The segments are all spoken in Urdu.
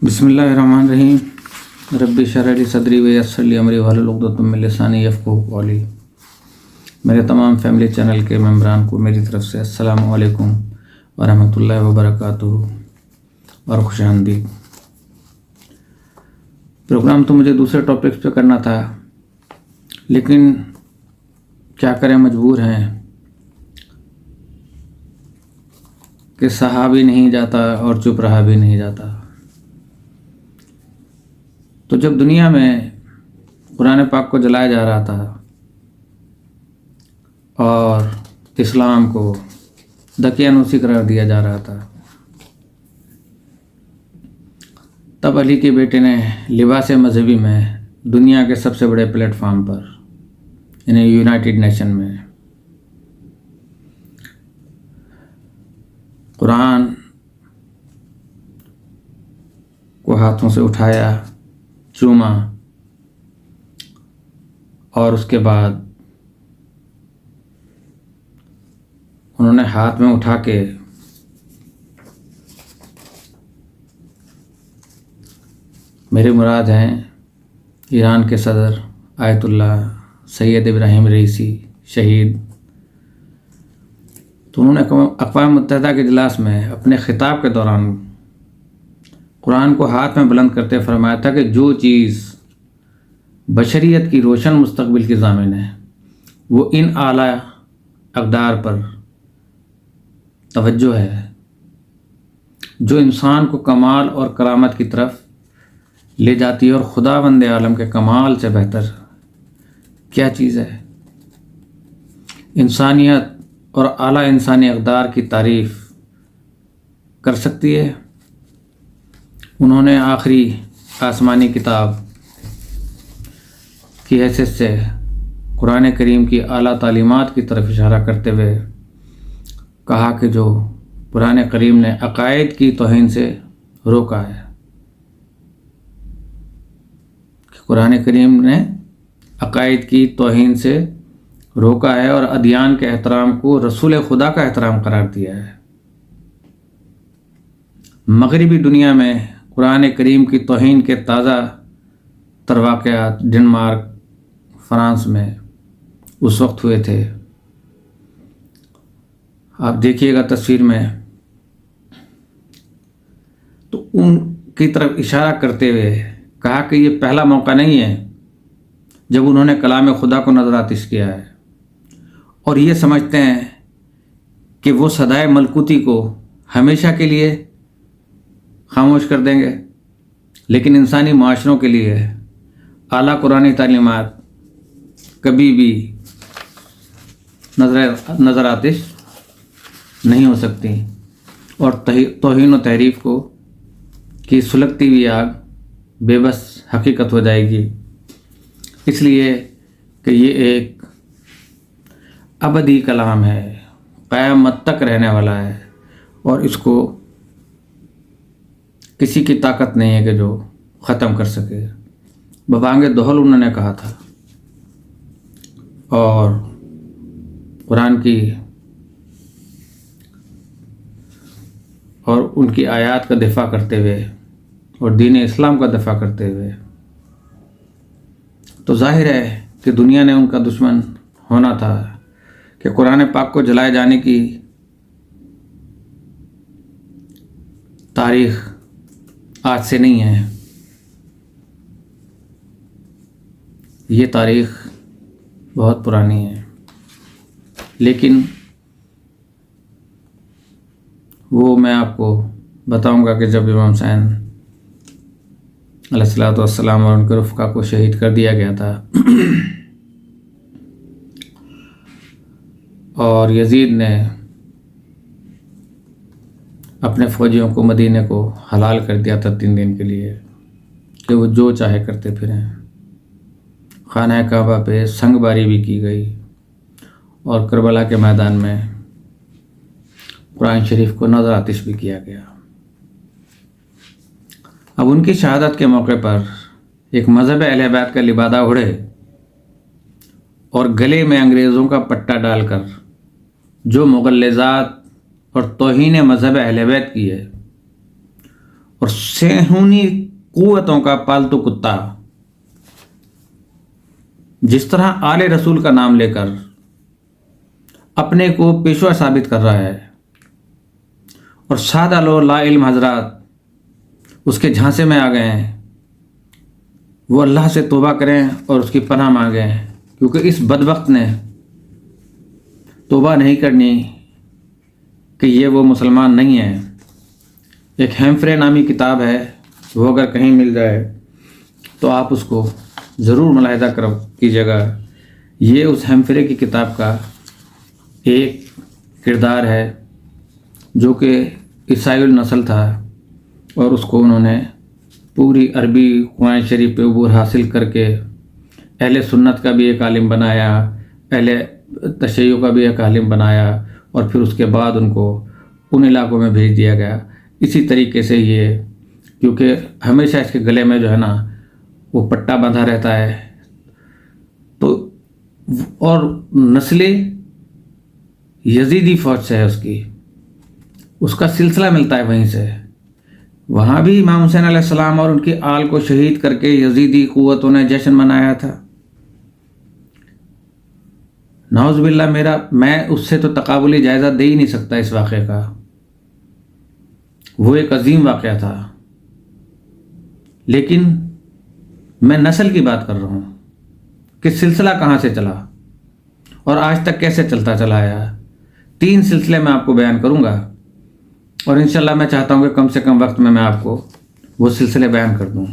بسم اللہ الرحمن الرحیم۔ رب اشرح لی صدری ویسر لی امری واحلل عقدۃ من لسانی یفقہوا قولی۔ میرے تمام فیملی چینل کے ممبران کو میری طرف سے السلام علیکم ورحمۃ اللہ وبرکاتہ اور خوش آمدید۔ پروگرام تو مجھے دوسرے ٹاپکس پہ کرنا تھا، لیکن کیا کریں، مجبور ہیں کہ سہا بھی نہیں جاتا اور چپ رہا بھی نہیں جاتا۔ تو جب دنیا میں قرآن پاک کو جلایا جا رہا تھا اور اسلام کو دقیانوسی قرار دیا جا رہا تھا، تب علی کے بیٹے نے لباس مذہبی میں دنیا کے سب سے بڑے پلیٹ فارم پر، یعنی یونائٹڈ نیشن میں، قرآن کو ہاتھوں سے اٹھایا، چوما، اور اس کے بعد انہوں نے ہاتھ میں اٹھا کے میری مراد ہیں ایران کے صدر آیت اللہ سید ابراہیم رئیسی شہید، تو انہوں نے اقوام متحدہ کے اجلاس میں اپنے خطاب کے دوران قرآن کو ہاتھ میں بلند کرتے فرمایا تھا کہ جو چیز بشریت کی روشن مستقبل کی ضامن ہے وہ ان اعلیٰ اقدار پر توجہ ہے جو انسان کو کمال اور کرامت کی طرف لے جاتی ہے، اور خداوند عالم کے کمال سے بہتر کیا چیز ہے؟ انسانیت اور اعلیٰ انسانی اقدار کی تعریف کر سکتی ہے؟ انہوں نے آخری آسمانی کتاب کی حیثیت سے قرآن کریم کی اعلیٰ تعلیمات کی طرف اشارہ کرتے ہوئے کہا کہ جو قرآن کریم نے عقائد کی توہین سے روکا ہے، کہ قرآن کریم نے عقائد کی توہین سے روکا ہے اور ادیان کے احترام کو رسول خدا کا احترام قرار دیا ہے۔ مغربی دنیا میں قرآن کریم کی توہین کے تازہ تر واقعات ڈنمارک، فرانس میں اس وقت ہوئے تھے۔ آپ دیکھیے گا تصویر میں، تو ان کی طرف اشارہ کرتے ہوئے کہا کہ یہ پہلا موقع نہیں ہے جب انہوں نے کلام خدا کو نظر آتش کیا ہے، اور یہ سمجھتے ہیں کہ وہ صدائے ملکوتی کو ہمیشہ کے لیے خاموش کر دیں گے، لیکن انسانی معاشروں کے لیے اعلیٰ قرآنی تعلیمات کبھی بھی نظر آتش نہیں ہو سکتی، اور توہین و تحریف کو کی سلگتی ہوئی آگ بے بس حقیقت ہو جائے گی، اس لیے کہ یہ ایک ابدی کلام ہے، قیامت تک رہنے والا ہے، اور اس کو کسی کی طاقت نہیں ہے کہ جو ختم کر سکے۔ ببانگ دہل انہوں نے کہا تھا، اور قرآن کی اور ان کی آیات کا دفاع کرتے ہوئے اور دین اسلام کا دفاع کرتے ہوئے، تو ظاہر ہے کہ دنیا نے ان کا دشمن ہونا تھا، کہ قرآن پاک کو جلائے جانے کی تاریخ آج سے نہیں ہے، یہ تاریخ بہت پرانی ہے، لیکن وہ میں آپ کو بتاؤں گا کہ جب امام حسین علیہ الصلوۃ والسلام اور ان کے رفقا کو شہید کر دیا گیا تھا، اور یزید نے اپنے فوجیوں کو مدینے کو حلال کر دیا تھا 3 دن کے لیے، کہ وہ جو چاہے کرتے پھریں، خانہ کعبہ پہ سنگ باری بھی کی گئی، اور کربلا کے میدان میں قرآن شریف کو نظر آتش بھی کیا گیا۔ اب ان کی شہادت کے موقع پر ایک مذہب اہل بیت کا لبادہ اڑے اور گلے میں انگریزوں کا پٹا ڈال کر جو مغلظات اور توہین مذہب اہل بیت کی ہے اور صہیونی قوتوں کا پالتو کتا جس طرح آل رسول کا نام لے کر اپنے کو پیشوا ثابت کر رہا ہے اور سادہ لو لا علم حضرات اس کے جھانسے میں آ گئے ہیں، وہ اللہ سے توبہ کریں اور اس کی پناہ مانگیں، کیونکہ اس بدبخت نے توبہ نہیں کرنی کہ یہ وہ مسلمان نہیں ہے۔ ایک ہیمفرے نامی کتاب ہے، وہ اگر کہیں مل جائے تو آپ اس کو ضرور ملاحظہ کیجیے گا۔ یہ اس ہیمفرے کی کتاب کا ایک کردار ہے جو کہ عیسائی النسل تھا، اور اس کو انہوں نے پوری عربی قرآن شریف پہ عبور حاصل کر کے اہل سنت کا بھی ایک عالم بنایا، اہل تشیع کا بھی ایک عالم بنایا، اور پھر اس کے بعد ان کو ان علاقوں میں بھیج دیا گیا۔ اسی طریقے سے یہ، کیونکہ ہمیشہ اس کے گلے میں جو ہے نا وہ پٹا باندھا رہتا ہے، تو اور نسل یزیدی فوج سے ہے اس کا سلسلہ ملتا ہے وہیں سے۔ وہاں بھی امام حسین علیہ السلام اور ان کی آل کو شہید کر کے یزیدی قوتوں نے جشن منایا تھا۔ نعوذ باللہ، میں اس سے تو تقابلی جائزہ دے ہی نہیں سکتا اس واقعے کا۔ وہ ایک عظیم واقعہ تھا، لیکن میں نسل کی بات کر رہا ہوں کہ سلسلہ کہاں سے چلا اور آج تک کیسے چلتا چلا آیا۔ 3 سلسلے میں آپ کو بیان کروں گا، اور انشاءاللہ میں چاہتا ہوں کہ کم سے کم وقت میں آپ کو وہ سلسلے بیان کر دوں۔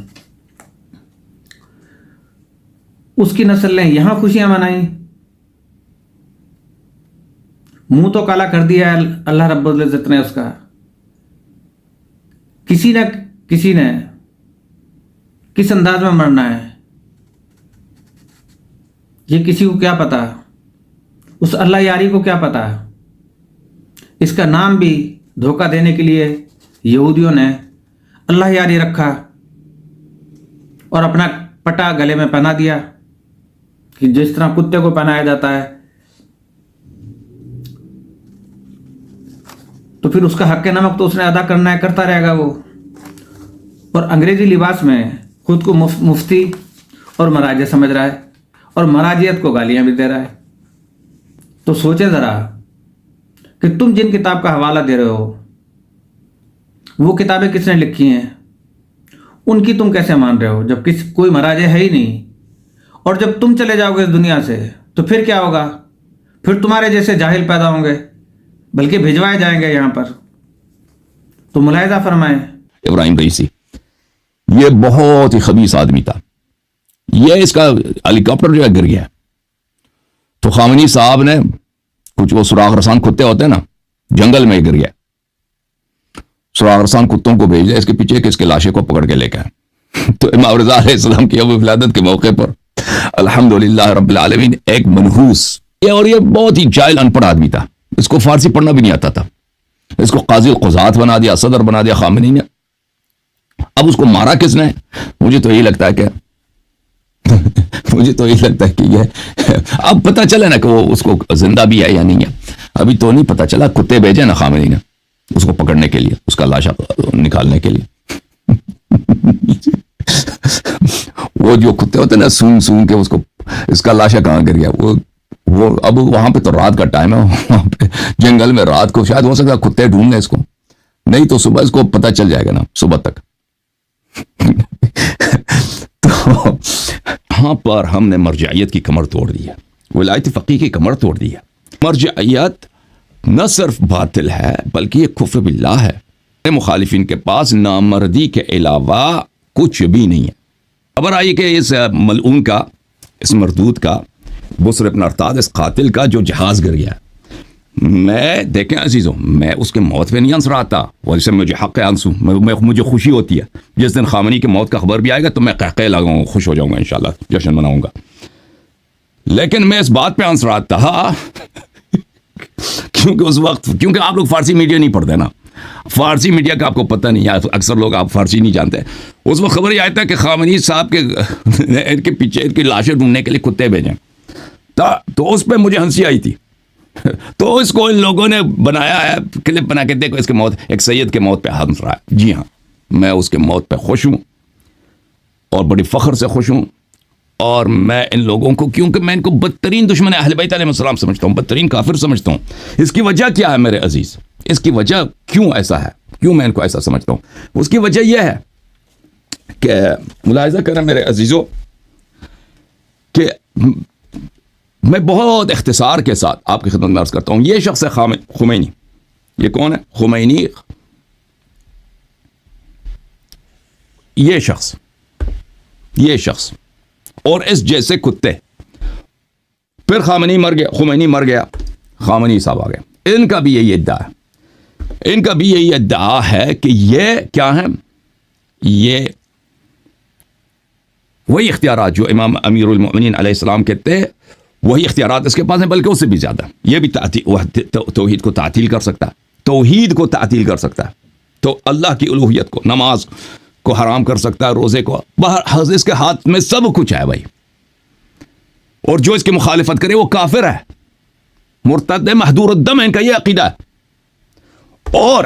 اس کی نسل نے یہاں خوشیاں منائیں، منہ تو کالا کر دیا ہے اللہ رب العزت نے اس کا۔ کسی نہ کسی نے کس انداز میں مرنا ہے یہ کسی کو کیا پتا، اس اللہ یاری کو کیا پتا۔ اس کا نام بھی دھوکہ دینے کے لیے یہودیوں نے اللہ یاری رکھا اور اپنا پٹا گلے میں پہنا دیا، کہ جس طرح کتے کو پہنایا جاتا ہے، تو پھر اس کا حق نمک تو اس نے ادا کرنا ہے، کرتا رہے گا وہ۔ اور انگریزی لباس میں خود کو مفتی اور مراجع سمجھ رہا ہے، اور مراجعت کو گالیاں بھی دے رہا ہے۔ تو سوچے ذرا کہ تم جن کتاب کا حوالہ دے رہے ہو وہ کتابیں کس نے لکھی ہیں، ان کی تم کیسے مان رہے ہو جب کوئی مراجع ہے ہی نہیں؟ اور جب تم چلے جاؤ گے اس دنیا سے تو پھر کیا ہوگا؟ پھر تمہارے جیسے جاہل پیدا ہوں گے، بلکہ بھجوائے جائیں گے یہاں پر۔ تو ملاحظہ فرمائیں۔ ابراہیم رئیسی یہ بہت ہی خبیث آدمی تھا۔ یہ اس کا ہیلی کاپٹر جو ہے گر گیا، تو خامنی صاحب نے کچھ وہ سراغ رسان کتے ہوتے ہیں نا، جنگل میں گر گیا، سراغ رسان کتوں کو بھیج دیا اس کے پیچھے کہ اس کے لاشے کو پکڑ کے لے کے آئے۔ تو امام رضا علیہ السلام کی ابو ولادت کے موقع پر الحمدللہ رب العالمین ایک منحوس اور یہ بہت ہی جاہل ان پڑھ آدمی تھا، اس کو فارسی پڑھنا بھی نہیں آتا تھا، اس کو قاضی القضات بنا دیا، صدر بنا دیا خامنی نے۔ اب اس کو مارا کس نے؟ مجھے تو یہی لگتا ہے کہ یہ اب پتہ چلے نا کہ وہ اس کو زندہ بھی ہے یا نہیں ہے، ابھی تو نہیں پتہ چلا۔ کتے بھیجے نا خامنی نے اس کو پکڑنے کے لیے، اس کا لاشا نکالنے کے لیے۔ وہ جو کتے ہوتے ہیں نا سون کے اس کا لاشا کہاں گر گیا؟ وہ اب وہاں پہ تو رات کا ٹائم ہے، وہاں پہ جنگل میں رات کو شاید ہو سکتا کتے ڈھونڈ لیں اس کو، نہیں تو صبح اس کو پتہ چل جائے گا نا صبح تک۔ تو یہاں پر ہم نے مرجعیت کی کمر توڑ دی ہے، ولایت فقیہ کی کمر توڑ دی ہے۔ مرجعیت نہ صرف باطل ہے بلکہ یہ کفر باللہ ہے۔ مخالفین کے پاس نامردی کے علاوہ کچھ بھی نہیں ہے۔ خبر آئی کہ اس ملعون کا، اس مردود کا، بصر بن ارطاد، اس قاتل کا جو جہاز گر گیا، میں دیکھیں عزیزوں، میں اس کے موت پہ نہیں ہنس رہا تھا، ویسے مجھے حق ہنسوں، مجھے خوشی ہوتی ہے جس دن خامنی کی موت کا خبر بھی آئے گا تو میں قہقہے لگاؤں گا، خوش ہو جاؤں گا، انشاءاللہ جشن مناؤں گا۔ لیکن میں اس بات پہ ہنس رہا تھا کیونکہ اس وقت، کیونکہ آپ لوگ فارسی میڈیا نہیں پڑھتے نا، فارسی میڈیا کا آپ کو پتہ نہیں ہے، اکثر لوگ آپ فارسی نہیں جانتے۔ اس وقت خبر یہ آیا تھا کہ خامنی صاحب کے ان کے پیچھے ان کی لاشیں ڈھونڈنے کے لیے کتے بھیجیں، تو اس پہ مجھے ہنسی آئی تھی۔ تو اس کو ان لوگوں نے بنایا ہے کلپ بنا کے، دیکھو اس کے موت، ایک سید کے موت پہ ہنس رہا ہے۔ جی ہاں، میں اس کے موت پہ خوش ہوں اور بڑی فخر سے خوش ہوں. اور میں ان لوگوں کو, کیونکہ میں ان کو بدترین دشمن اہل بیت علیہ السلام سمجھتا ہوں, بدترین کافر سمجھتا ہوں. اس کی وجہ کیا ہے میرے عزیز؟ اس کی وجہ کیوں ایسا ہے, کیوں میں ان کو ایسا سمجھتا ہوں؟ اس کی وجہ یہ ہے کہ ملاحظہ کریں میرے عزیزوں کہ میں بہت اختصار کے ساتھ آپ کی خدمت میں عرض کرتا ہوں. یہ شخص ہے خمینی. یہ کون ہے؟ خمینی. یہ شخص اور اس جیسے کتے. پھر خامنئی مر گیا, خمینی مر گیا, خامنئی صاحب آ گئے. ان کا بھی یہی ادعا ہے کہ یہ کیا ہے؟ یہ وہی اختیارات جو امام امیر المؤمنین علیہ السلام کہتے ہیں, وہی اختیارات اس کے پاس ہیں, بلکہ اس سے بھی زیادہ. یہ بھی توحید کو تعطیل کر سکتا ہے, توحید کو تعطیل کر سکتا ہے, تو اللہ کی الوہیت کو, نماز کو حرام کر سکتا ہے, روزے کو. باہر اس کے ہاتھ میں سب کچھ ہے بھائی. اور جو اس کی مخالفت کرے وہ کافر ہے, مرتد ہے, محدور الدم ہے. ان کا یہ عقیدہ ہے. اور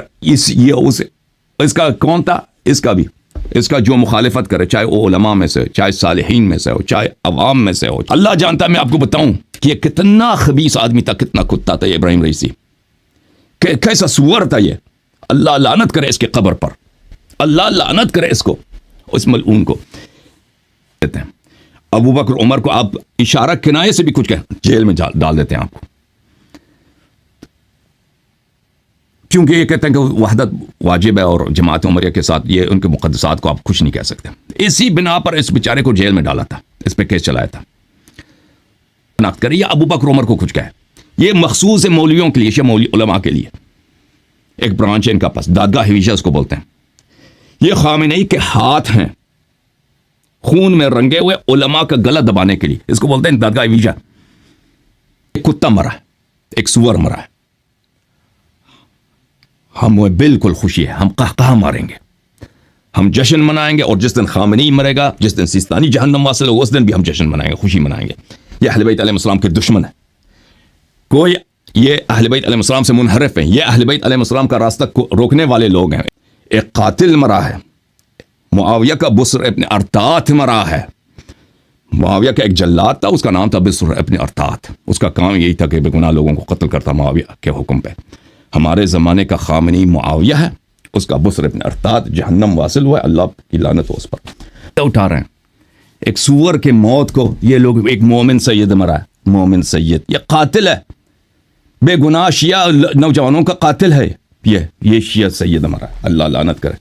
اس کا کون تھا؟ اس کا جو مخالفت کرے, چاہے وہ علماء میں سے, چاہے صالحین میں سے ہو, چاہے عوام میں سے ہو, اللہ جانتا ہے. میں آپ کو بتاؤں کہ یہ کتنا خبیث آدمی تھا, کتنا کتا تھا یہ ابراہیم رئیسی, کیسا سور تھا یہ. اللہ لعنت کرے اس کے قبر پر, اللہ لعنت کرے اس کو, اس ملعون کو. کہتے ہیں ابو بکر عمر کو آپ اشارہ کنایے سے بھی کچھ کہیں, جیل میں ڈال دیتے ہیں آپ کو, کیونکہ یہ کہتے ہیں کہ وحدت واجب ہے اور جماعت عمریہ کے ساتھ یہ ان کے مقدسات کو آپ کچھ نہیں کہہ سکتے. اسی بنا پر اس بیچارے کو جیل میں ڈالا تھا, اس پہ کیس چلایا تھا. شناخت کریں, یہ ابو بکر عمر کو کچھ کہے. یہ مخصوص ہے مولویوں کے لیے, یہ علماء کے لیے ایک برانچ ہے ان کا پاس, دادگاہ حویجہ اس کو بولتے ہیں. یہ خامنئی کے ہاتھ ہیں خون میں رنگے ہوئے علماء کا گلا دبانے کے لیے, اس کو بولتے ہیں دادگاہ حویجہ. ایک کتا مرا ہے, ایک سور مرا ہے, ہمیں بالکل خوشی ہے, ہم قہقہہ ماریں گے, ہم جشن منائیں گے. اور جس دن خامنئی مرے گا, جس دن سیستانی جہنم واصل ہو, اس دن بھی ہم جشن منائیں گے, خوشی منائیں گے. یہ اہل بیت علیہ السلام کے دشمن ہے. کوئی یہ اہل بیت علیہ السلام سے منحرف ہیں, یہ اہل بیت علیہ السلام کا راستہ کو روکنے والے لوگ ہیں. ایک قاتل مرا ہے, معاویہ کا بسر ابن ارطاط مرا ہے. معاویہ کا ایک جلاد تھا, اس کا نام تھا بسر ابن ارطاط. اس کا کام یہی تھا کہ بے گناہ لوگوں کو قتل کرتا معاویہ کے حکم پہ. ہمارے زمانے کا خامنئی معاویہ ہے, اس کا بسر ابن ارطاط جہنم واصل ہوا ہے, اللہ کی لعنت ہو اس پر. اٹھا رہے ہیں ایک سور کے موت کو یہ لوگ. ایک مومن سید مرا ہے, مومن سید, یہ قاتل ہے, بے گناہ شیعہ نوجوانوں کا قاتل ہے. یہ شیعہ سید مرا ہے, اللہ لعنت کرے.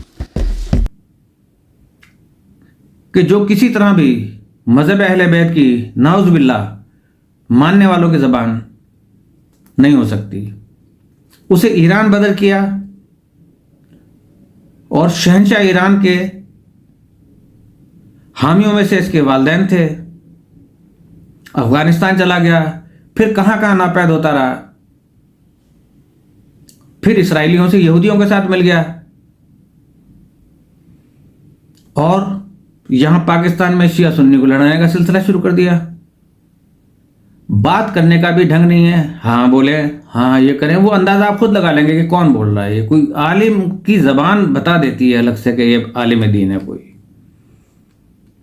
کہ جو کسی طرح بھی مذہب اہل بیت کی نعوذ باللہ ماننے والوں کی زبان نہیں ہو سکتی. اسے ایران بدر کیا, اور شہنشاہ ایران کے حامیوں میں سے اس کے والدین تھے. افغانستان چلا گیا, پھر کہاں کہاں ناپید ہوتا رہا, پھر اسرائیلیوں سے یہودیوں کے ساتھ مل گیا, اور یہاں پاکستان میں شیعہ سنی کو لڑانے کا سلسلہ شروع کر دیا. بات کرنے کا بھی ڈھنگ نہیں ہے, ہاں بولے, ہاں یہ کریں, وہ اندازہ آپ خود لگا لیں گے کہ کون بول رہا ہے. یہ کوئی عالم کی زبان بتا دیتی ہے الگ سے کہ یہ عالم دین ہے کوئی,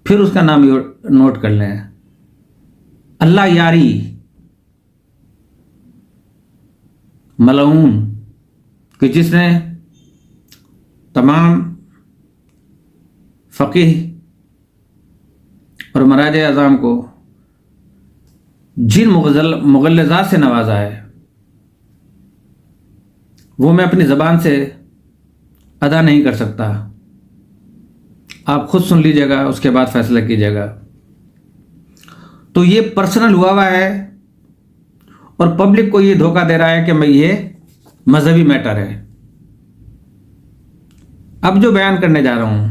پھر اس کا نام نوٹ کر لیں, اللہ یاری, ملعون, کہ جس نے تمام فقیہ اور مراجع اعظام کو جن مغلظات سے نوازا ہے, وہ میں اپنی زبان سے ادا نہیں کر سکتا. آپ خود سن لیجئے گا, اس کے بعد فیصلہ کیجئے گا. تو یہ پرسنل ہوا ہے, اور پبلک کو یہ دھوکہ دے رہا ہے کہ میں یہ مذہبی میٹر ہے. اب جو بیان کرنے جا رہا ہوں,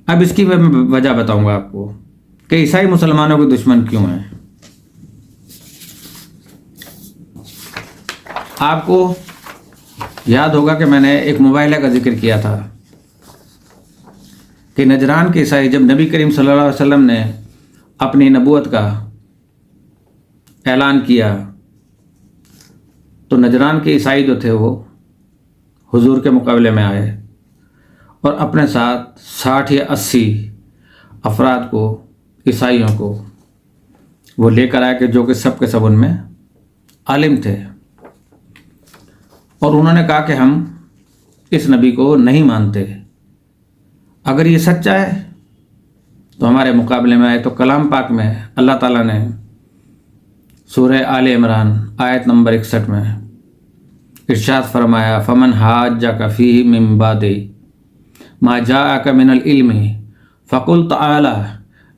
اب اس کی میں وجہ بتاؤں گا آپ کو کہ عیسائی مسلمانوں کے دشمن کیوں ہیں. آپ کو یاد ہوگا کہ میں نے ایک مباحثہ کا ذکر کیا تھا کہ نجران کے عیسائی, جب نبی کریم صلی اللہ علیہ وسلم نے اپنی نبوت کا اعلان کیا, تو نجران کے عیسائی جو تھے وہ حضور کے مقابلے میں آئے, اور اپنے ساتھ 60 یا 80 افراد کو، عیسائیوں کو وہ لے کر آئے کہ جو کہ سب کے سب ان میں عالم تھے، اور انہوں نے کہا کہ ہم اس نبی کو نہیں مانتے، اگر یہ سچا ہے تو ہمارے مقابلے میں آئے۔ تو کلام پاک میں اللہ تعالیٰ نے سورہ آل عمران آیت نمبر 61 میں ارشاد فرمایا، فمن حاجک فیہ من بعد ما جاءک من العلم فقل تعالی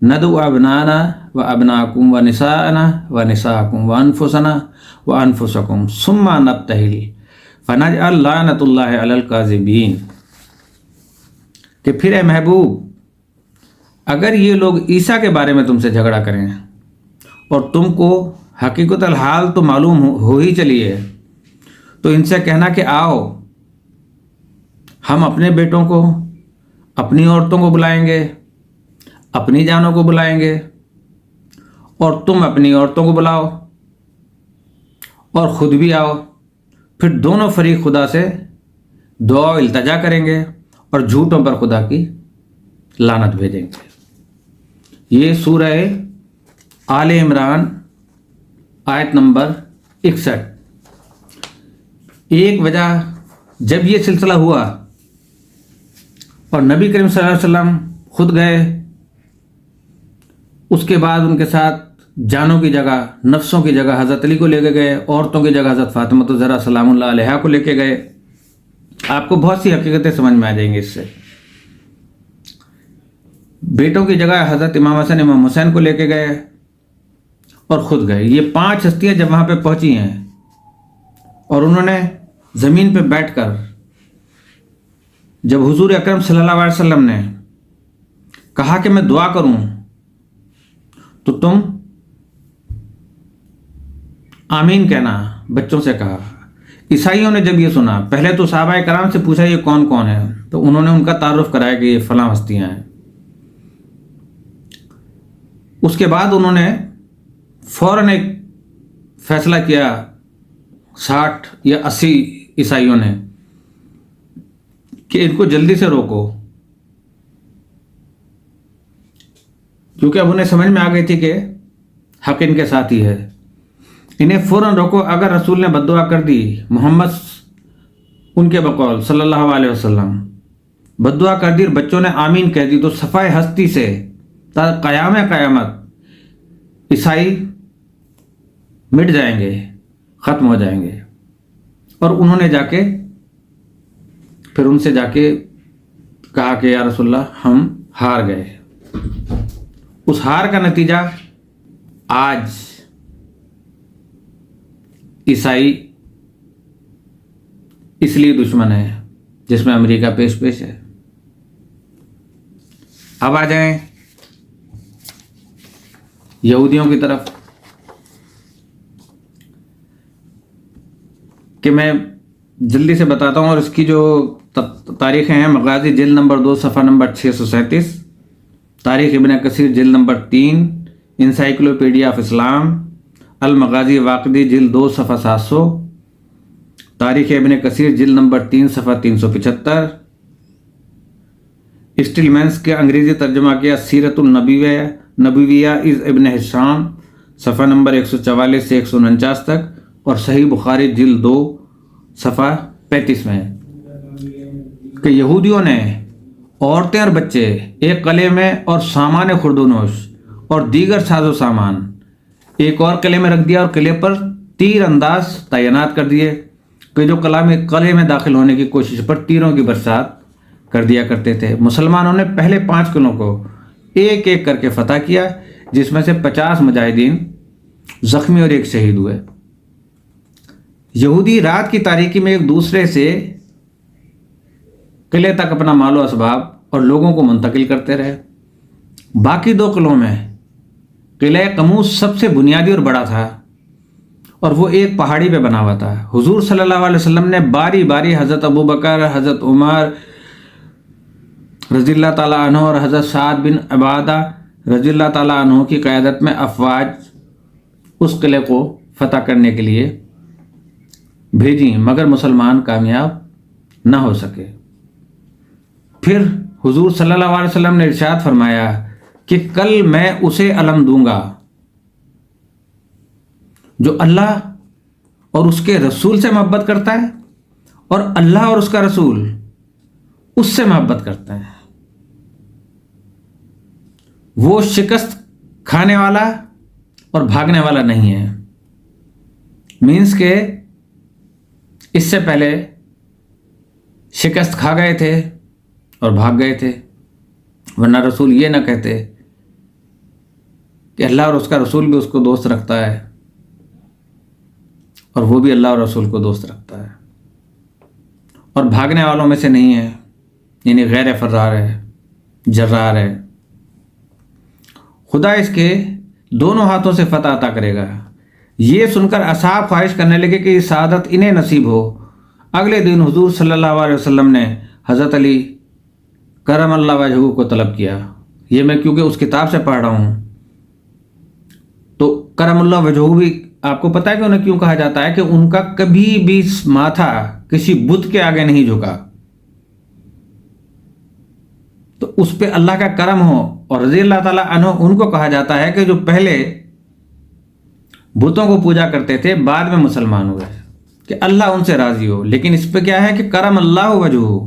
ندعو ابنانا و ابناکم و نساءنا و نساءکم و انفسنا و انفسکم ثم نبتہل فنجعل لعنت اللہ علی الکاذبین، کہ پھر اے محبوب اگر یہ لوگ عیسیٰ کے بارے میں تم سے جھگڑا کریں اور تم کو حقیقت الحال تو معلوم ہو ہی چلی ہے، تو ان سے کہنا کہ آؤ ہم اپنے بیٹوں کو، اپنی عورتوں کو بلائیں گے، اپنی جانوں کو بلائیں گے، اور تم اپنی عورتوں کو بلاؤ اور خود بھی آؤ، پھر دونوں فریق خدا سے دعا و التجا کریں گے اور جھوٹوں پر خدا کی لعنت بھیجیں گے۔ یہ سورہ آل عمران آیت نمبر 61۔ ایک وجہ جب یہ سلسلہ ہوا اور نبی کریم صلی اللہ علیہ وسلم خود گئے، اس کے بعد ان کے ساتھ جانوں کی جگہ، نفسوں کی جگہ حضرت علی کو لے کے گئے، عورتوں کی جگہ حضرت فاطمہ الزہرا سلام اللہ علیہا کو لے کے گئے۔ آپ کو بہت سی حقیقتیں سمجھ میں آ جائیں گی اس سے۔ بیٹوں کی جگہ حضرت امام حسن امام حسین کو لے کے گئے اور خود گئے۔ یہ 5 ہستیاں جب وہاں پہ پہنچی ہیں اور انہوں نے زمین پہ بیٹھ کر جب حضور اکرم صلی اللہ علیہ وسلم نے کہا کہ میں دعا کروں تو تم آمین کہنا، بچوں سے کہا۔ عیسائیوں نے جب یہ سنا، پہلے تو صحابہ کرام سے پوچھا یہ کون کون ہے، تو انہوں نے ان کا تعارف کرایا کہ یہ فلاں ہستیاں ہیں۔ اس کے بعد انہوں نے فوراً ایک فیصلہ کیا، 60 یا 80 عیسائیوں نے، کہ ان کو جلدی سے روکو، کیونکہ اب انہیں سمجھ میں آ گئی تھی کہ حق ان کے ساتھ ہی ہے، انہیں فوراً روکو۔ اگر رسول نے بد دعا کر دی، محمد ان کے بقول صلی اللہ علیہ وسلم بد دعا کر دی اور بچوں نے آمین کہہ دی، تو صفائے ہستی سے تا قیام قیامت عیسائی مٹ جائیں گے، ختم ہو جائیں گے۔ اور انہوں نے جا کے پھر ان سے جا کے کہا کہ یا رسول اللہ ہم ہار گئے۔ اس ہار کا نتیجہ آج عیسائی اس لیے دشمن ہے جس میں امریکہ پیش ہے۔ اب آ جائیں یہودیوں کی طرف، کہ میں جلدی سے بتاتا ہوں، اور اس کی جو تاریخیں ہیں، مغازی جلد نمبر 2 صفحہ نمبر 637، تاریخ ابن کثیر جلد نمبر 3، انسائکلوپیڈیا آف اسلام، المغازی واقدی جلد 2 صفحہ 700، تاریخ ابن کثیر جلد نمبر 3 صفحہ 375، اسٹلمینس کے انگریزی ترجمہ کیا سیرت النبویہ از ابن ہشام صفحہ نمبر 144 سے 149 تک، اور صحیح بخاری جلد 2 صفحہ 35 میں، کہ یہودیوں نے عورتیں اور بچے ایک قلعے میں اور سامان خرد و نوش اور دیگر ساز و سامان ایک اور قلعے میں رکھ دیا، اور قلعے پر تیر انداز تعینات کر دیے کہ جو قلعے میں داخل ہونے کی کوشش پر تیروں کی برسات کر دیا کرتے تھے۔ مسلمانوں نے پہلے 5 قلعوں کو ایک ایک کر کے فتح کیا، جس میں سے 50 مجاہدین زخمی اور 1 شہید ہوئے۔ یہودی رات کی تاریکی میں ایک دوسرے سے قلعے تک اپنا مال و اسباب اور لوگوں کو منتقل کرتے رہے۔ باقی 2 قلعوں میں قلعہ قموس سب سے بنیادی اور بڑا تھا، اور وہ ایک پہاڑی پہ بنا ہوا تھا۔ حضور صلی اللہ علیہ وسلم نے باری باری حضرت ابو بکر، حضرت عمر رضی اللہ تعالیٰ عنہ اور حضرت سعد بن عبادہ رضی اللہ تعالیٰ عنہ کی قیادت میں افواج اس قلعے کو فتح کرنے کے لیے بھیجیں، مگر مسلمان کامیاب نہ ہو سکے۔ پھر حضور صلی اللہ علیہ وسلم نے ارشاد فرمایا کہ کل میں اسے علم دوں گا جو اللہ اور اس کے رسول سے محبت کرتا ہے اور اللہ اور اس کا رسول اس سے محبت کرتا ہے. وہ شکست کھانے والا اور بھاگنے والا نہیں ہے. مینس کہ اس سے پہلے شکست کھا گئے تھے اور بھاگ گئے تھے، ورنہ رسول یہ نہ کہتے کہ اللہ اور اس کا رسول بھی اس کو دوست رکھتا ہے اور وہ بھی اللہ اور رسول کو دوست رکھتا ہے اور بھاگنے والوں میں سے نہیں ہے، یعنی غیر فرار ہے، جرار ہے. خدا اس کے دونوں ہاتھوں سے فتح عطا کرے گا. یہ سن کر اصحاب خواہش کرنے لگے کہ یہ سعادت انہیں نصیب ہو. اگلے دن حضور صلی اللہ علیہ وسلم نے حضرت علی کرم اللہ وجہہ کو طلب کیا. یہ میں کیونکہ اس کتاب سے پڑھ رہا ہوں تو کرم اللہ وجہہ بھی آپ کو پتہ ہے کہ انہیں کیوں کہا جاتا ہے کہ ان کا کبھی بھی ماتھا کسی بت کے آگے نہیں جھکا. تو اس پہ اللہ کا کرم ہو. اور رضی اللہ تعالیٰ عنہ ان کو کہا جاتا ہے کہ جو پہلے بتوں کو پوجا کرتے تھے بعد میں مسلمان ہوئے، کہ اللہ ان سے راضی ہو. لیکن اس پہ کیا ہے کہ کرم اللہ وجہہ،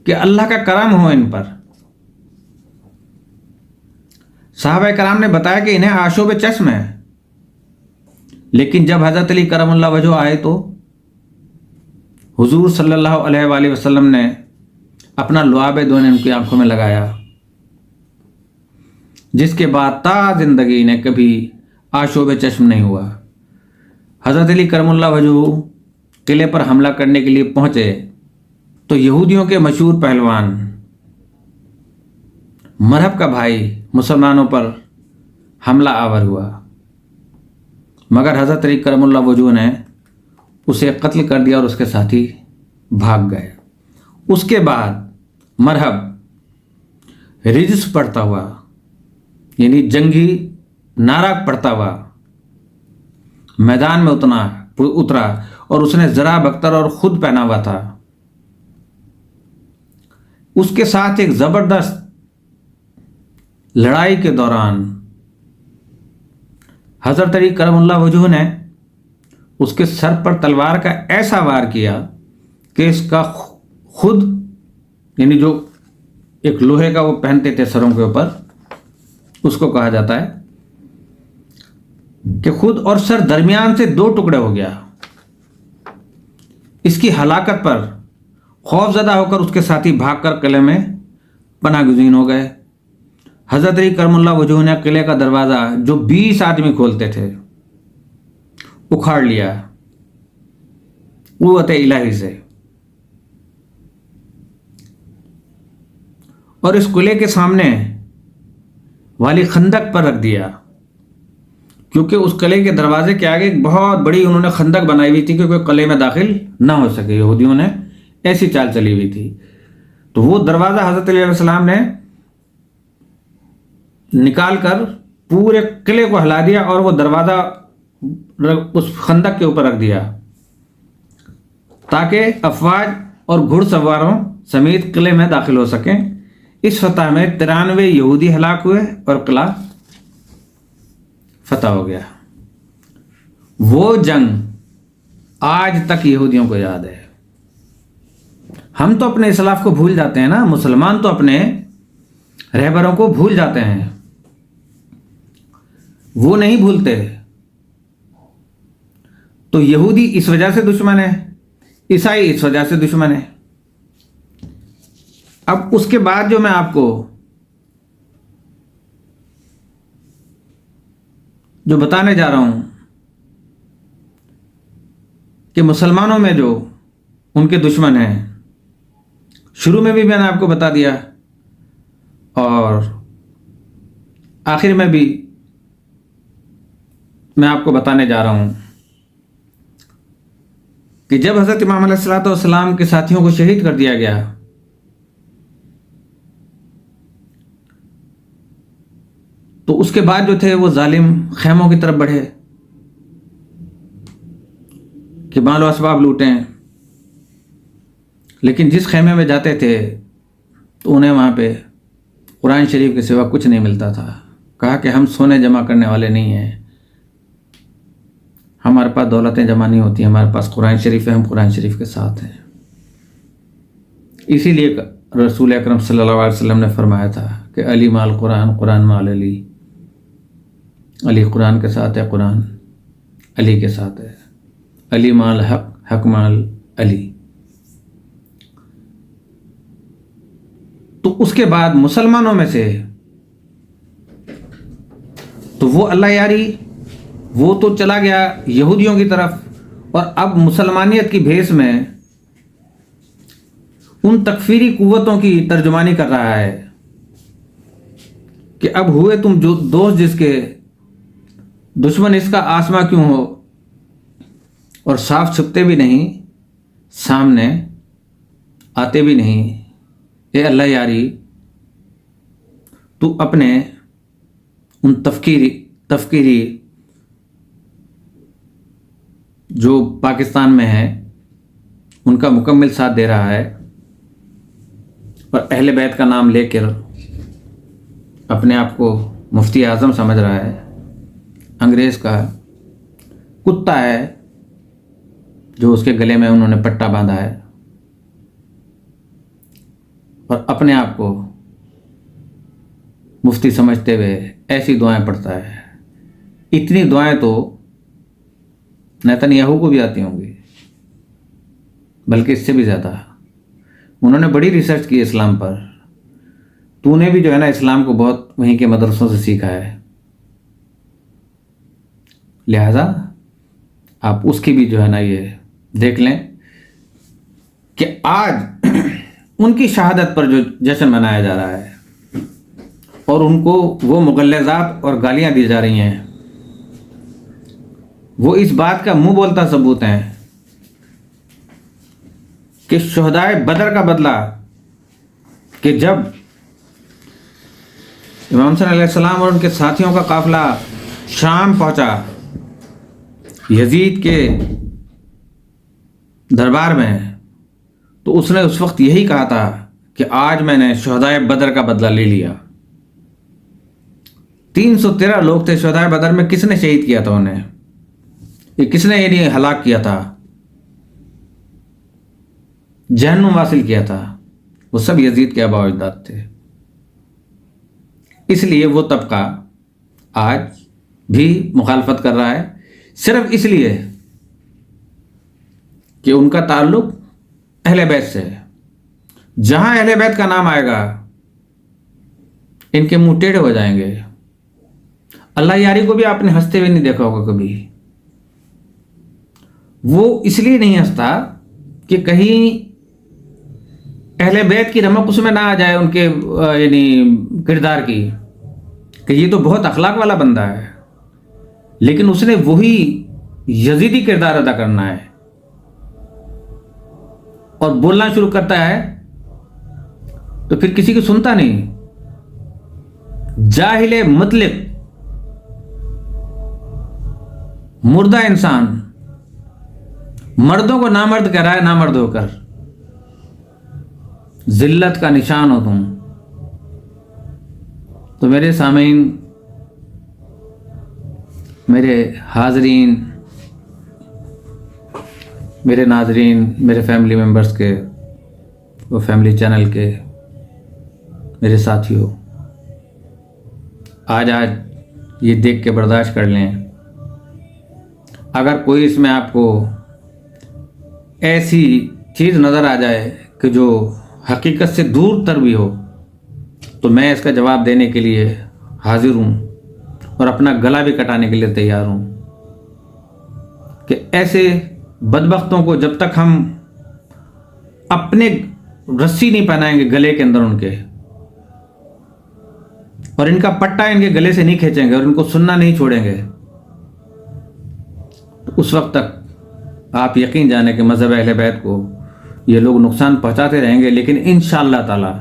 کہ اللہ کا کرم ہو ان پر. صحابہ کرام نے بتایا کہ انہیں آشوب چشم ہے، لیکن جب حضرت علی کرم اللہ وجہہ آئے تو حضور صلی اللہ علیہ وآلہ وسلم نے اپنا لعاب دون ان کی آنکھوں میں لگایا، جس کے بعد تا زندگی نے کبھی آشوب چشم نہیں ہوا. حضرت علی کرم اللہ وجہہ قلعے پر حملہ کرنے کے لیے پہنچے تو یہودیوں کے مشہور پہلوان مرہب کا بھائی مسلمانوں پر حملہ آور ہوا، مگر حضرت علی کرم اللہ وجہہ نے اسے قتل کر دیا اور اس کے ساتھی بھاگ گئے. اس کے بعد مرہب رجس پڑھتا ہوا، یعنی جنگی نعرہ پڑھتا ہوا میدان میں اترا اور اس نے ذرا بختر اور خود پہنا ہوا تھا. اس کے ساتھ ایک زبردست لڑائی کے دوران حضرت علی کرم اللہ وجہہ نے اس کے سر پر تلوار کا ایسا وار کیا کہ اس کا خود، یعنی جو ایک لوہے کا وہ پہنتے تھے سروں کے اوپر، اس کو کہا جاتا ہے کہ خود اور سر درمیان سے دو ٹکڑے ہو گیا. اس کی ہلاکت پر خوف زدہ ہو کر اس کے ساتھی بھاگ کر قلعے میں پناہ گزین ہو گئے. حضرت علی کرم اللہ وجہہ نے قلعے کا دروازہ جو 20 آدمی کھولتے تھے اکھاڑ لیا قوت الہی سے، اور اس قلعے کے سامنے والی خندق پر رکھ دیا، کیونکہ اس قلعے کے دروازے کے آگے ایک بہت بڑی انہوں نے خندق بنائی ہوئی تھی کہ کوئی قلعے میں داخل نہ ہو سکے. یہودیوں نے ایسی چال چلی ہوئی تھی. تو وہ دروازہ حضرت علیہ السلام نے نکال کر پورے قلعے کو ہلا دیا اور وہ دروازہ اس خندق کے اوپر رکھ دیا تاکہ افواج اور گھڑ سواروں سمیت قلعے میں داخل ہو سکیں. اس فتح میں 93 یہودی ہلاک ہوئے اور قلعہ فتح ہو گیا. وہ جنگ آج تک یہودیوں کو یاد ہے. ہم تو اپنے اسلاف کو بھول جاتے ہیں نا، مسلمان تو اپنے رہبروں کو بھول جاتے ہیں، وہ نہیں بھولتے. تو یہودی اس وجہ سے دشمن ہے، عیسائی اس وجہ سے دشمن ہے. اب اس کے بعد جو میں آپ کو جو بتانے جا رہا ہوں کہ مسلمانوں میں جو ان کے دشمن ہیں، شروع میں بھی میں نے آپ کو بتا دیا اور آخر میں بھی میں آپ کو بتانے جا رہا ہوں کہ جب حضرت امام علیہ الصلوۃ والسلام کے ساتھیوں کو شہید کر دیا گیا تو اس کے بعد جو تھے وہ ظالم خیموں کی طرف بڑھے کہ مال و اسباب لوٹیں، لیکن جس خیمے میں جاتے تھے تو انہیں وہاں پہ قرآن شریف کے سوا کچھ نہیں ملتا تھا. کہا کہ ہم سونے جمع کرنے والے نہیں ہیں، ہمارے پاس دولتیں جمع نہیں ہوتی، ہمارے پاس قرآن شریف ہے، ہم قرآن شریف کے ساتھ ہیں. اسی لیے رسول اکرم صلی اللہ علیہ وسلم نے فرمایا تھا کہ علی مال قرآن، قرآن مال علی. علی قرآن کے ساتھ ہے، قرآن علی کے ساتھ ہے. علی مال حق، حق مال علی. تو اس کے بعد مسلمانوں میں سے تو وہ اللہ یاری وہ تو چلا گیا یہودیوں کی طرف، اور اب مسلمانیت کی بھیس میں ان تکفیری قوتوں کی ترجمانی کر رہا ہے کہ اب ہوئے تم جو دوست جس کے، دشمن اس کا آسما کیوں ہو، اور صاف چھپتے بھی نہیں، سامنے آتے بھی نہیں. اے اللہ یاری، تو اپنے ان تفکیری جو پاکستان میں ہیں ان کا مکمل ساتھ دے رہا ہے، اور اہل بیت کا نام لے کر اپنے آپ کو مفتی اعظم سمجھ رہا ہے. انگریز کا کتا ہے جو اس کے گلے میں انہوں نے پٹا باندھا ہے، اور اپنے آپ کو مفتی سمجھتے ہوئے ایسی دعائیں پڑھتا ہے. اتنی دعائیں تو نیتن یاہو کو بھی آتی ہوں گی، بلکہ اس سے بھی زیادہ. انہوں نے بڑی ریسرچ کی اسلام پر. تو نے بھی جو ہے نا اسلام کو بہت وہیں کے مدرسوں سے سیکھا ہے، لہذا آپ اس کی بھی جو ہے نا یہ دیکھ لیں کہ آج ان کی شہادت پر جو جشن منایا جا رہا ہے اور ان کو وہ مغلظات اور گالیاں دی جا رہی ہیں، وہ اس بات کا منہ بولتا ثبوت ہیں کہ شہدائے بدر کا بدلہ، کہ جب امام حسن علیہ السلام اور ان کے ساتھیوں کا قافلہ شام پہنچا یزید کے دربار میں، تو اس نے اس وقت یہی کہا تھا کہ آج میں نے شہدائے بدر کا بدلہ لے لیا. 313 لوگ تھے شہدائے بدر میں. کس نے شہید کیا تھا انہیں؟ یہ کس نے یعنی ہلاک کیا تھا، جہنم واصل کیا تھا؟ وہ سب یزید کے آباء و اجداد تھے. اس لیے وہ طبقہ آج بھی مخالفت کر رہا ہے، صرف اس لیے کہ ان کا تعلق اہل بیت سے ہے. جہاں اہل بیت کا نام آئے گا ان کے منہ ٹیڑھے ہو جائیں گے. اللہ یاری کو بھی آپ نے ہنستے ہوئے نہیں دیکھا ہوگا کبھی. وہ اس لیے نہیں ہنستا کہ کہیں اہل بیت کی رمق اس میں نہ آ جائے ان کے یعنی کردار کی، کہ یہ تو بہت اخلاق والا بندہ ہے، لیکن اس نے وہی یزیدی کردار ادا کرنا ہے اور بولنا شروع کرتا ہے تو پھر کسی کی سنتا نہیں. جاہل مطلق مردہ انسان مردوں کو نامرد کہہ رہا ہے، نامرد ہو کر. ذلت کا نشان ہو تم. تو میرے سامعین، میرے حاضرین، میرے ناظرین، میرے فیملی ممبرز کے، وہ فیملی چینل کے میرے ساتھیوں، آج یہ دیکھ کے برداشت کر لیں، اگر کوئی اس میں آپ کو ایسی چیز نظر آ جائے کہ جو حقیقت سے دور تر بھی ہو، تو میں اس کا جواب دینے کے لیے حاضر ہوں اور اپنا گلا بھی کٹانے کے لیے تیار ہوں کہ ایسے بدبختوں کو جب تک ہم اپنے رسی نہیں پہنائیں گے گلے کے اندر ان کے، اور ان کا پٹا ان کے گلے سے نہیں کھینچیں گے اور ان کو سننا نہیں چھوڑیں گے، تو اس وقت تک آپ یقین جانیں کہ مذہب اہل بیت کو یہ لوگ نقصان پہنچاتے رہیں گے. لیکن انشاءاللہ تعالی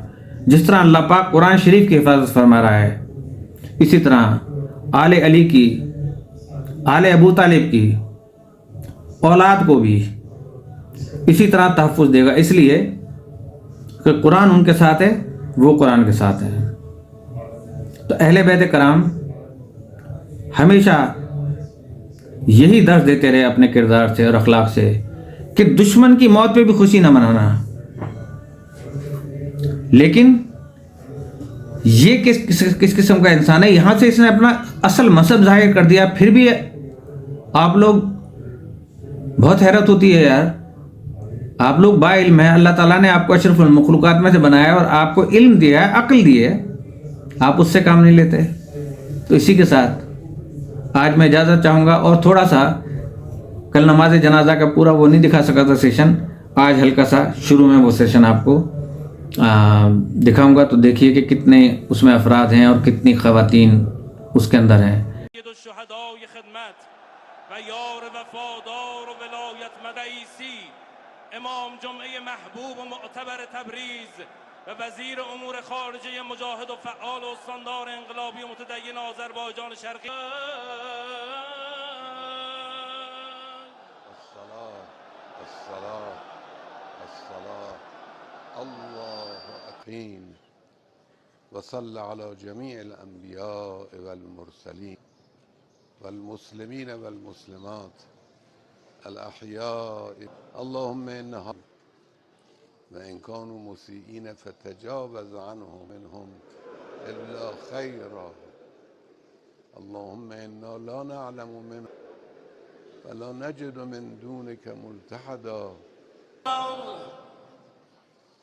جس طرح اللہ پاک قرآن شریف کی حفاظت فرما رہا ہے، اسی طرح آل علی کی، آل ابو طالب کی اولاد کو بھی اسی طرح تحفظ دے گا، اس لیے کہ قرآن ان کے ساتھ ہے وہ قرآن کے ساتھ ہیں. تو اہل بیت کرام ہمیشہ یہی درس دیتے رہے اپنے کردار سے اور اخلاق سے کہ دشمن کی موت پہ بھی خوشی نہ منانا. لیکن یہ کس قسم کا انسان ہے؟ یہاں سے اس نے اپنا اصل مذہب ظاہر کر دیا. پھر بھی آپ لوگ، بہت حیرت ہوتی ہے یار، آپ لوگ با علم ہیں، اللہ تعالیٰ نے آپ کو اشرف المخلوقات میں سے بنایا ہے اور آپ کو علم دیا ہے، عقل دی ہے، آپ اس سے کام نہیں لیتے. تو اسی کے ساتھ آج میں اجازت چاہوں گا، اور تھوڑا سا کل نماز جنازہ کا پورا وہ نہیں دکھا سکا تھا سیشن، آج ہلکا سا شروع میں وہ سیشن آپ کو دکھاؤں گا. تو دیکھیے کہ کتنے اس میں افراد ہیں اور کتنی خواتین اس کے اندر ہیں. و یار وفادار و ولایت مدعیسی امام جمعه محبوب و معتبر تبریز و وزیر امور خارجه مجاهد و فعال و استاندار انقلابی و متدین آذربایجان شرقی. الصلاة الله أكبر وصلى على جميع الأنبياء والمرسلين والمسلمين والمسلمات الأحياء. اللهم إنهم وإن كانوا مسيئين فتجاوز عنهم منهم إلا خيرا. اللهم إنا لا نعلم منه ولا نجد من دونك ملتحدا.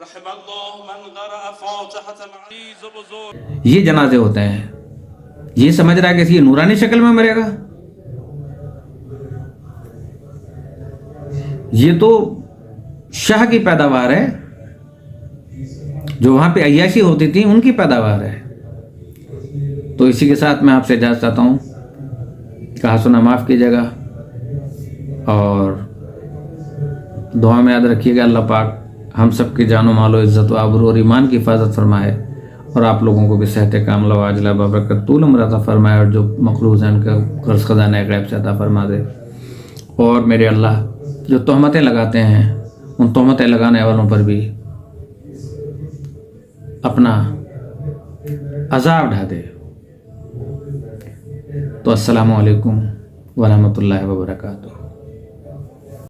رحم الله من قرأ فاتحة عزیز و بزرگ. یہ جنازے ہوتے ہیں. یہ سمجھ رہا ہے کہ یہ نورانی شکل میں مرے گا؟ یہ تو شاہ کی پیداوار ہے، جو وہاں پہ عیاشی ہوتی تھی ان کی پیداوار ہے. تو اسی کے ساتھ میں آپ سے اجازت چاہتا ہوں. کہا سنا معاف کیجیے گا، اور دعا میں یاد رکھیے گا اللہ پاک ہم سب کی جان و مال و عزت و آبرو اور ایمان کی حفاظت فرمائے، اور آپ لوگوں کو بھی صحت کاملہ و عاجلہ بابرکت طول عمر عطا فرمائے، اور جو مقروض ہیں ان کا قرض خزانہ غیب سے عطا فرما دے. اور میرے اللہ جو تہمتیں لگاتے ہیں ان تہمتیں لگانے والوں پر بھی اپنا عذاب ڈھا دے. تو السلام علیکم ورحمۃ اللہ وبرکاتہ.